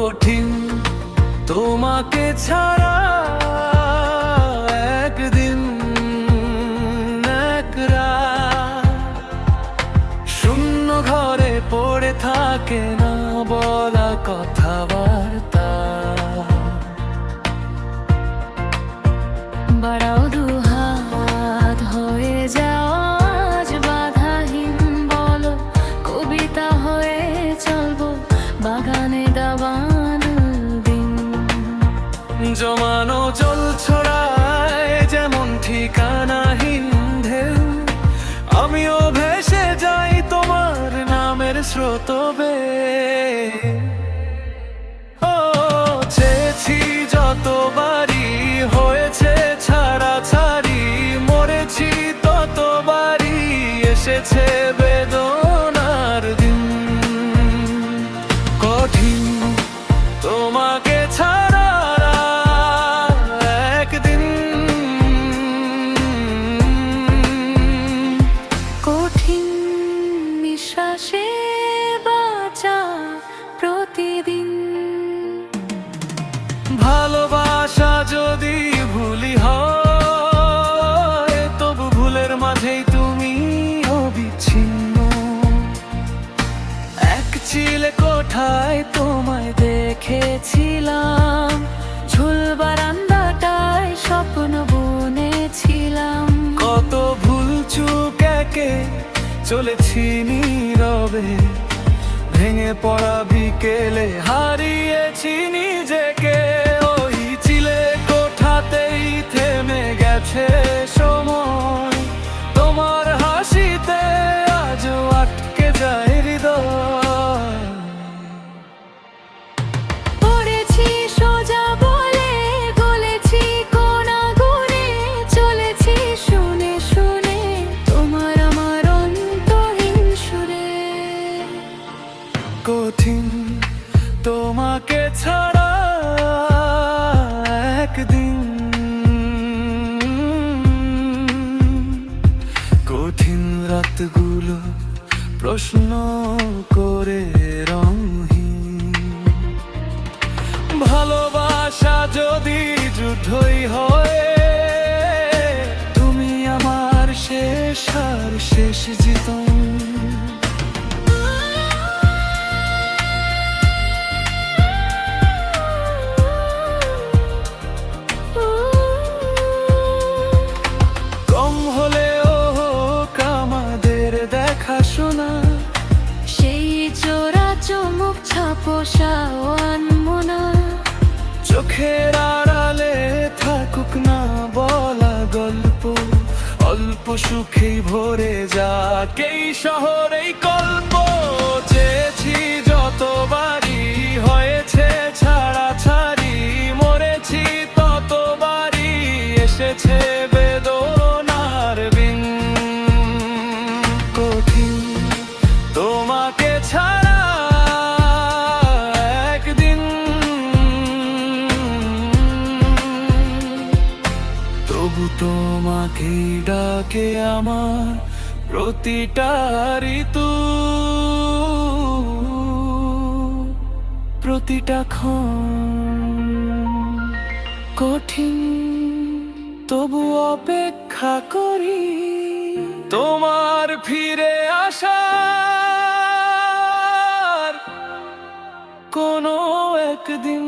কঠিন তোমাকে ছাড়া একদিন এক রাত শূন্য ঘরে পড়ে থাকে না বলা কথাবার্তা। বাড়াও দুহাত হয়ে যাও আজ বাধাহীন, বলো কবিতা হয়ে চলবো বাগানে দাবানো দিন। জমানো জল ছড়ায় যেমন ঠিকানাহীন ঢেউ, আমিও ভেসে যাই তোমার নামের স্রোতবে। ও চেয়েছি যতবারই হয়েছে ছাড়াছাড়ি, মরেছি ততবারই এসেছে বেদনার দিন। কঠিন তোমাকে ছাড়া একদিন, কঠিন নিঃশ্বাসে বাঁচা প্রতিদিন। ভালোবাসা যদি ভুলি হয় তবু ভুলের মাঝেই তুমি অবিচ্ছিন্ন। এক চিলে কোঠায় তোমায় দেখেছিলাম, ঝুল বারান্দাটায় স্বপ্ন বুনেছিলাম। কত ভুল চুক একে চলেছি নীরবে, ভেঙে পড়া বিকেলে হারিয়েছি নিজেকে। ওই চিলে কোঠাতেই থেমে গেছে সময়, তোমার হাসিতে আজও আটকে যায় হৃদয়। পড়েছি সোজা বলে গলেছি কোন আগুনে, চলেছি শুনে শুনে তোমার আমার অন্তহীন সুরে। কঠিন তোমাকে ছাড়া একদিন, কঠিন রাতগুলো প্রশ্ন করে রঙহীন। ভালোবাসা যদি যুদ্ধই হয় তুমি আমার শেষ আর শেষ জীবন। কম হলেও হোক আমাদের দেখাশোনা, সেই চোরা চুমুক ছাপোষা আনমনা। চোখের আড়ালে থাকুক না বলা গল্প, অল্প সুখেই ভরে যাক এই শহরেই কল্প। চেয়েছি যতবারই হয়েছে ছাড়াছাড়ি, মরেছি ততবারই এসেছে বেদনার দিন। কঠিন তোমাকে ছাড়া একদিন, তবু তোমাকেই ডাকে আমার প্রতিটা ঋতু, প্রতিটা ক্ষণ। কঠিন তবু অপেক্ষা করি তোমার ফিরে আসার কোনো একদিন।